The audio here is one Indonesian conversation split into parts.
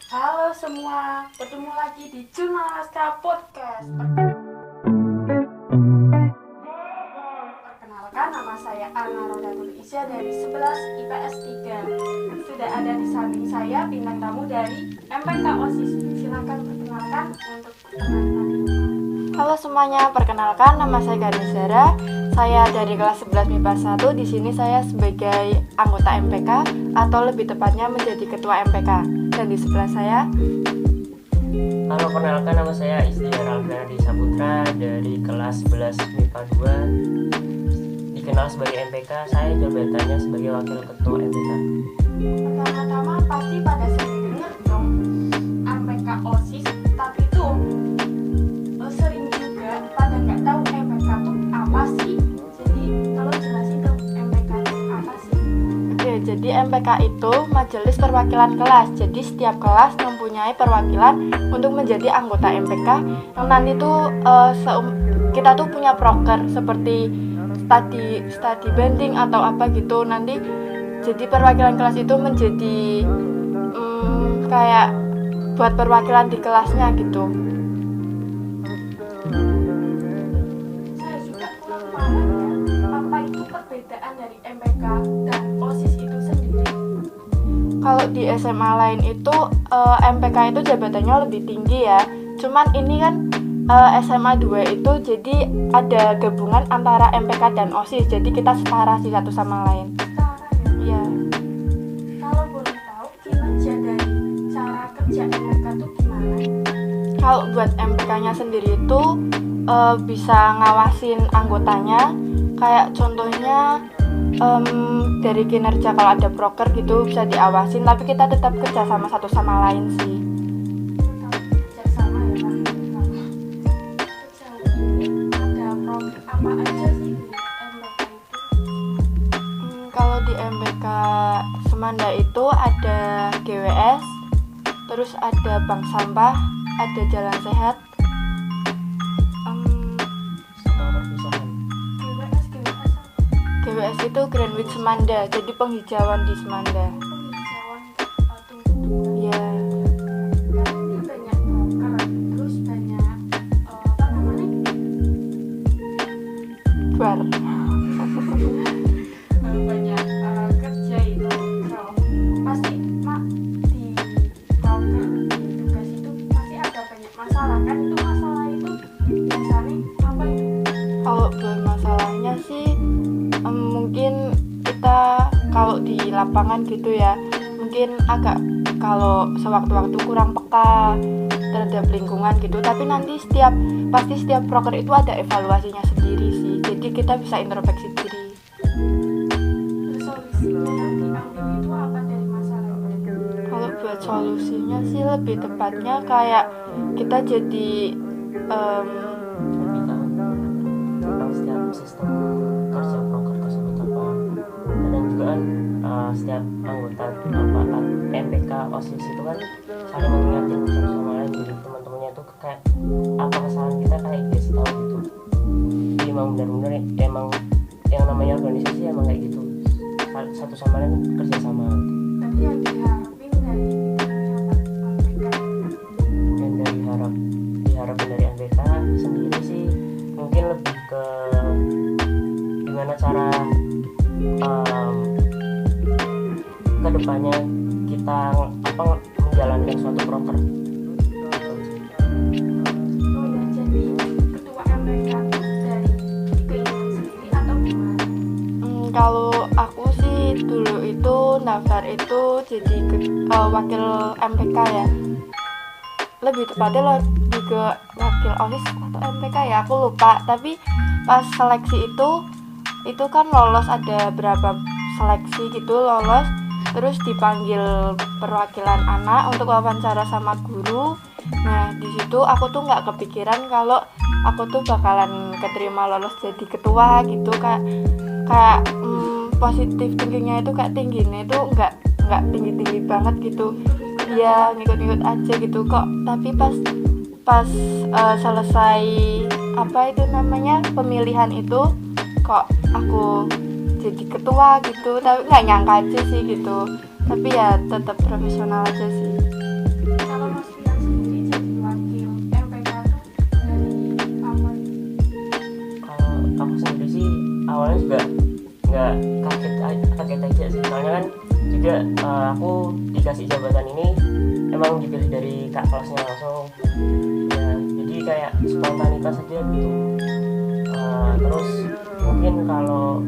Halo semua, bertemu lagi di Jurnalaska Podcast. Perkenalkan, nama saya Ana Rodatul Isya dari 11 IPS 3. Sudah ada di samping saya bintang tamu dari MPK OSIS. Silakan perkenalkan untuk perkenalan. Halo semuanya, perkenalkan nama saya Ganesara. Saya dari kelas 11 MIPA 1. Di sini saya sebagai anggota MPK atau lebih tepatnya menjadi ketua MPK. Dan di sebelah saya Halo, perkenalkan nama saya Istiara Alfiandi Saputra dari kelas 11 MIPA 2. Dikenal sebagai MPK, saya jabatannya sebagai wakil ketua MPK. Pertama-tama pasti pada sering dengar dong MPK OSIS, tapi itu sering juga pada nggak tahu MPK itu apa sih. Jadi kalau jelasin dong MPK itu apa sih? Oke, jadi MPK itu Majelis Perwakilan Kelas. Jadi setiap kelas mempunyai perwakilan untuk menjadi anggota MPK. Yang nanti tuh kita tuh punya proker seperti study banding atau apa gitu. Nanti jadi perwakilan kelas itu menjadi kayak buat perwakilan di kelasnya gitu. Saya juga kurang paham ya, apa itu perbedaan dari MPK dan OSIS itu sendiri. Kalau di SMA lain itu MPK itu jabatannya lebih tinggi ya. Cuman ini kan SMA 2 itu jadi ada gabungan antara MPK dan OSIS. Jadi kita setara sih satu sama lain. Setara ya. Iya. Kalau boleh tahu kinerja dari cara kerja MPK itu gimana? Kalau buat MPK-nya sendiri itu bisa ngawasin anggotanya. Kayak contohnya dari kinerja kalau ada proker gitu bisa diawasin, tapi kita tetap kerja sama satu sama lain sih. Kerjasama ya Pak. Sejauh ini ada program apa aja sih di MPK itu? Kalau di MPK Semanda itu ada GWS, terus ada bank sampah, ada jalan sehat. Setelah perpisahan, GWS GWS itu Greenwich Semanda, jadi penghijauan di Semanda. penghijauan tumbuh-tumbuhan. Iya. Kan ini banyak proker, terus banyak apa namanya? Duar. Banyak kerja itu. So, pasti mak di proker di tugas itu pasti ada banyak masalah kan, itu masalah itu biasanya apa itu? Kalau buat masalahnya sih mungkin kita kalau di lapangan gitu ya, mungkin agak kalau sewaktu-waktu kurang peka terhadap lingkungan gitu. Tapi nanti pasti setiap proker itu ada evaluasinya sendiri sih. Jadi kita bisa introspeksi diri. Solusinya yang diambil itu apa dari masalah itu? Kalau buat solusinya sih lebih tepatnya kayak kita jadi lebih tahu tentang setiap sistem kerja proker tersebut apa. Kadang juga kan setiap anggota MPK OSIS itu kan saling mengingatkan satu sama lain. Jadi teman-temannya itu kayak apa kesalahan kita kayak dikasih tahu gitu. Jadi emang benar-benar emang yang namanya organisasi emang kayak gitu, satu sama lain kerja sama. Tapi yang diharapin dari MPK Dan diharapkan dari MPK sendiri sih mungkin lebih ke gimana cara kedepannya kita menjalankan suatu proker. oh ya, jadi ketua MPK itu dari keinginan sendiri atau gimana? kalau aku sih dulu itu daftar itu jadi wakil MPK ya. Lebih tepatnya lebih ke wakil OSIS atau MPK ya, aku lupa. Tapi pas seleksi itu kan lolos, ada berapa seleksi gitu lolos, terus dipanggil perwakilan anak untuk wawancara sama guru. Nah di situ aku tuh nggak kepikiran kalau aku tuh bakalan keterima lolos jadi ketua gitu. Kayak positif thinkingnya itu kayak tingginya itu nggak tinggi banget gitu. Iya, ngikut-ngikut aja gitu kok. Tapi pas selesai apa itu namanya pemilihan itu, kok aku jadi ketua gitu. Tapi nggak nyangka aja sih gitu. Tapi ya tetap profesional aja sih. jabatan ini emang dipilih dari kak kelasnya langsung ya, jadi kayak spontanitas aja gitu. Terus mungkin kalau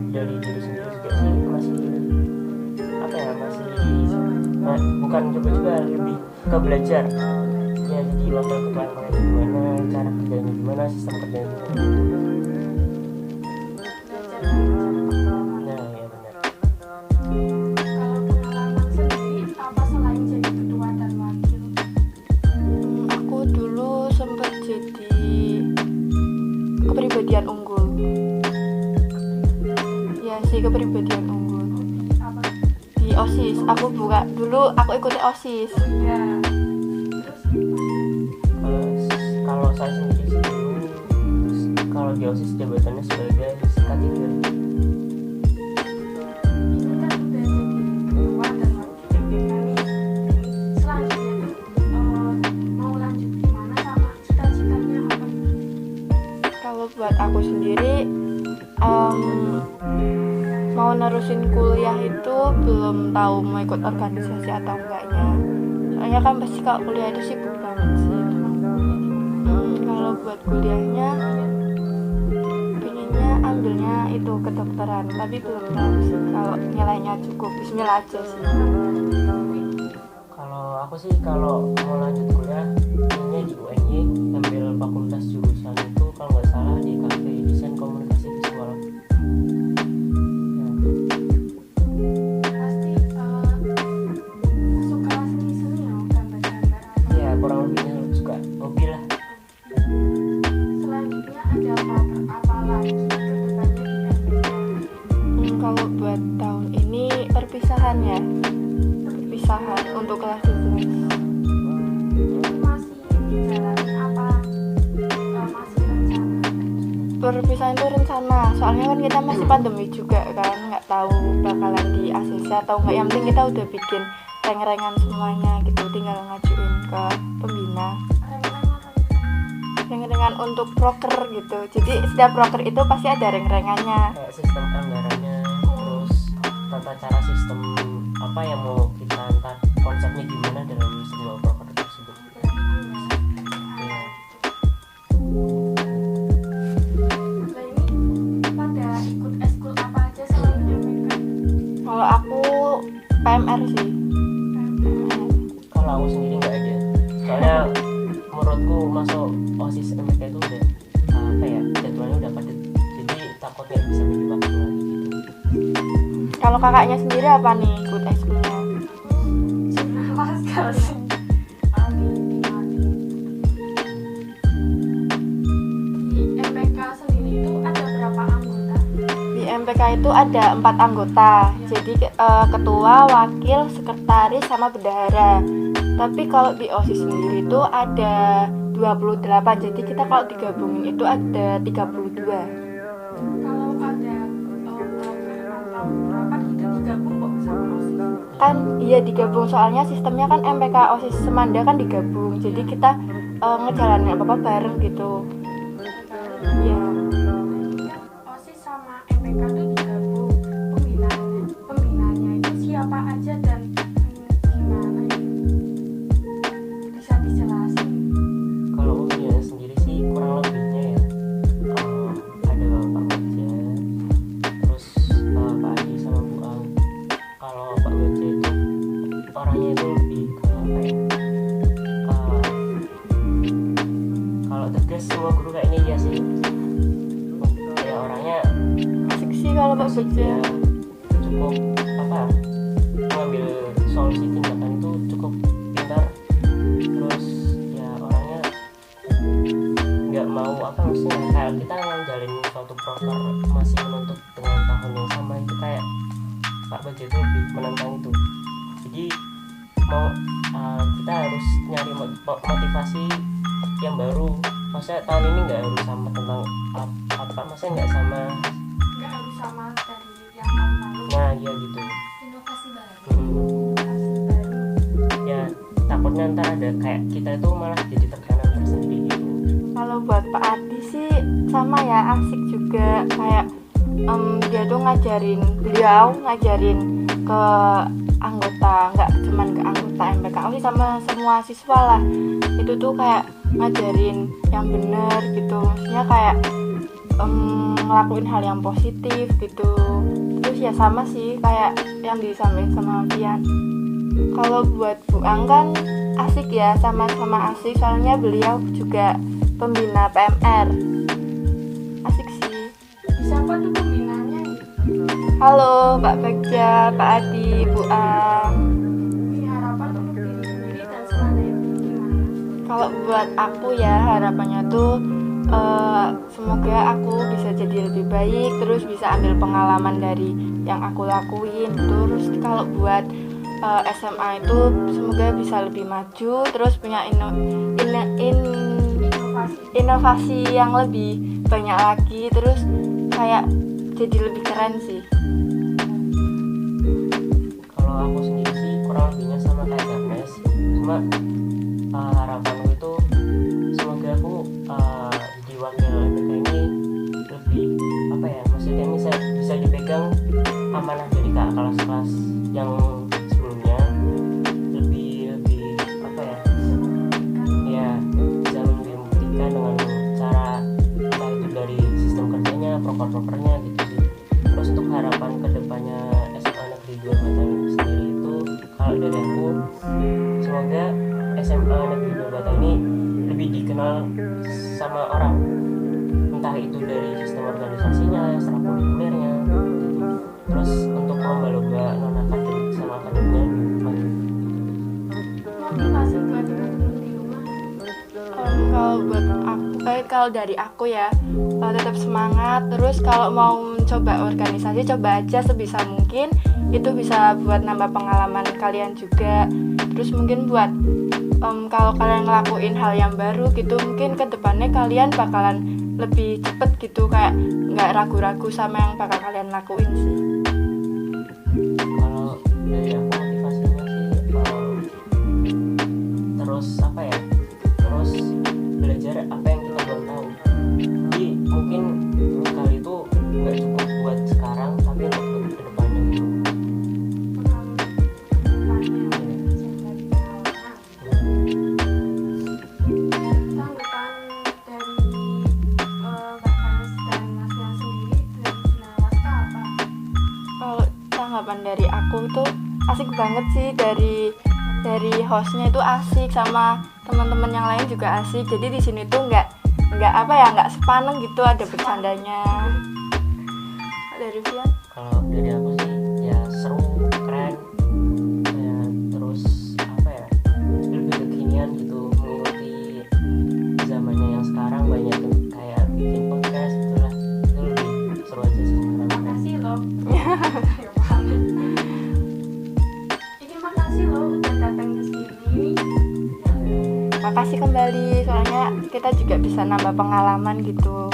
dari diri sendiri juga sih masih apa ya, masih bukan coba-coba, lebih ke belajar ya, jadi wakil ketua MPK gimana, cara kerjanya gimana, sistem kerjanya gimana. Belajar dari pengalaman. Nah ya benar. Kalau pengalaman sendiri apa selain jadi ketua dan wakil? Aku dulu sempat jadi kepribadian unggul. Ya sih, kepribadian unggul Apa? di OSIS. Aku ikuti OSIS. Ya. Terus Kalau saya sendiri sih dulu, kalau di OSIS jabatannya sebagai K3. ini kan udah jadi ketua dan wakil MPK nih. Selanjutnya tuh mau lanjut gimana sama cita-citanya apa? Kalau buat aku sendiri, mau nerusin kuliah itu belum tahu mau ikut organisasi atau enggaknya. Soalnya kan pasti kalau kuliah itu sibuk banget sih. Kalau buat kuliahnya, pinginnya ambilnya itu kedokteran, tapi belum tahu sih kalau nilainya cukup. Bismillah aja sih. Kalau aku sih kalau mau lanjut kuliah ini di UNY, ambil fakultas jurusan itu kalau nggak salah di KV Desain Komunikasi Visual. Pasti suka seni-seni ya, gambar-gambar apa. Ya kurang lebihnya suka hobi lah. Selanjutnya ada program apa lagi kedepannya di MPK? Kalau buat tahun ini perpisahan ya, perpisahan untuk kelas 12. Ini masih dijalani apa masih rencana? Perpisahan itu rencana, soalnya kan kita masih pandemi juga kan, nggak tahu bakalan di ACC atau nggak. Yang penting kita udah bikin reng-rengan semuanya gitu, tinggal ngajuin ke pembina. Reng-rengan untuk proker gitu, jadi setiap proker itu pasti ada reng-rengannya. Kayak sistem anggarannya, terus tata cara sistem apa yang mau kita antar, konsepnya gimana dalam sebuah proker tersebut. Ya. Nah ini pada ikut eskul apa aja selain MPK? Kalau aku PMR sih. Kalau aku sendiri nggak ada, soalnya menurutku masuk OSIS MPK itu udah apa ya, jadwalnya udah padat, jadi takutnya bisa milih waktu lagi gitu. Kalau kakaknya sendiri apa nih ikut ekskulnya? Jurnalis kali. Di MPK sendiri itu ada berapa anggota? Di MPK itu ada 4 anggota, jadi ketua, wakil, sekretaris, sama bendahara. Tapi kalau di OSIS sendiri itu ada 28, jadi kita kalau digabungin itu ada 32. Kalau ada program atau rapat itu digabung kok sama OSIS? Kan iya digabung, soalnya sistemnya kan MPK OSIS Semanda kan digabung, jadi kita ngejalanin apa-apa bareng gitu. Iya. OSIS sama MPK tuh digabung. Pembinanya itu siapa aja dan gimana ya? Bisa dijelasin? Kalau umumnya sendiri sih kurang lebihnya ya, ada Pak Baja, terus Pak Adi sama Bu Ang. Kalau Pak Baja itu orangnya itu lebih ke apa ya, kalau tegas semua guru kayaknya iya sih, ya orangnya Asik sih kalau Pak asik Bagja. ya, cukup apa, mengambil solusi tindakan itu cukup pintar, terus ya orangnya nggak mau apa, maksudnya kayak kita ngejalin suatu proker masih menuntut dengan tahun yang sama, itu kayak Pak Baja itu lebih menentang itu. Jadi mau kita harus nyari motivasi yang baru, maksudnya tahun ini nggak harus sama tentang apa, maksudnya nggak sama. Nggak harus sama dari yang tahun lalu. Nah ya gitu. Inovasi baru. Inovasi baru. Ya takutnya ntar ada kayak kita itu malah jadi tekanan tersendiri gitu. Kalau buat Pak Adi sih sama ya, asik juga, kayak dia tuh beliau ngajarin ke anggota, nggak cuman ke anggota OSIS sama semua siswa lah. Itu tuh kayak ngajarin yang bener gitu, maksudnya kayak ngelakuin hal yang positif gitu. Terus ya sama sih kayak yang disampaikan sama Pian. Kalau buat Bu Ang kan asik ya, sama-sama asik, soalnya beliau juga pembina PMR. Asik sih. Siapa tuh pembinanya? Halo Pak Bagja, Pak Adi, Bu Ang. Ini harapan untuk diri sendiri dan selanjutnya gimana? Kalau buat aku ya harapannya tuh semoga aku bisa jadi lebih baik, terus bisa ambil pengalaman dari yang aku lakuin. Terus kalau buat SMA itu semoga bisa lebih maju, terus punya inovasi yang lebih banyak lagi, terus kayak jadi lebih keren sih. Kalau aku sendiri sih kurang lebihnya sama kayak Ganes, cuma harapanku itu semoga aku di wakil MPK ini lebih apa ya, maksudnya ini bisa dipegang amanah dari kelas-kelas yang sebelumnya, lebih apa ya, ya bisa lebih membuktikan dengan cara entah itu dari sistem kerjanya, proker-prokernya gitu sih. Terus untuk harapan kedepannya SMA Negeri 2 Batang ini sendiri itu, kalau dari aku semoga SMA Negeri 2 Batang ini lebih dikenal sama orang, entah itu dari sistem organisasinya, ekstrakurikulernya gitu. Terus untuk lomba-lomba non akademik sama akademiknya maju. Motivasi buat teman-teman di rumah. Kalau buat aku, kalau dari aku ya tetap semangat. Terus kalau mau coba organisasi, coba aja sebisa mungkin, itu bisa buat nambah pengalaman kalian juga. Terus mungkin buat kalau kalian ngelakuin hal yang baru gitu, mungkin kedepannya kalian bakalan lebih cepet gitu, kayak nggak ragu-ragu sama yang bakal kalian lakuin sih. Kalau dari aku motivasinya sih terus apa ya, terus belajar apa yang kita belum tahu. Jadi mungkin kali itu nggak cukup buat sekarang, tapi untuk kedepannya gitu. Tanggapan dari Mbak Ganes dan Mas Yang sendiri dari Cinawas apa? Kalau tanggapan dari aku tuh asik banget sih, dari hostnya itu asik, sama teman-teman yang lain juga asik. Jadi di sini tuh nggak apa ya, nggak sepaneng gitu, ada bercandanya. Dari Vian? Kalau dari aku sih ya seru, keren ya, terus apa ya, lebih kekinian gitu, mengikuti zamannya yang sekarang, banyak kayak bikin podcast gitulah, itu lebih seru aja sih sekarang. Makasih loh. Ayo banget. Ini makasih loh udah datang ke sini. Makasih kembali, soalnya kita juga bisa nambah pengalaman gitu.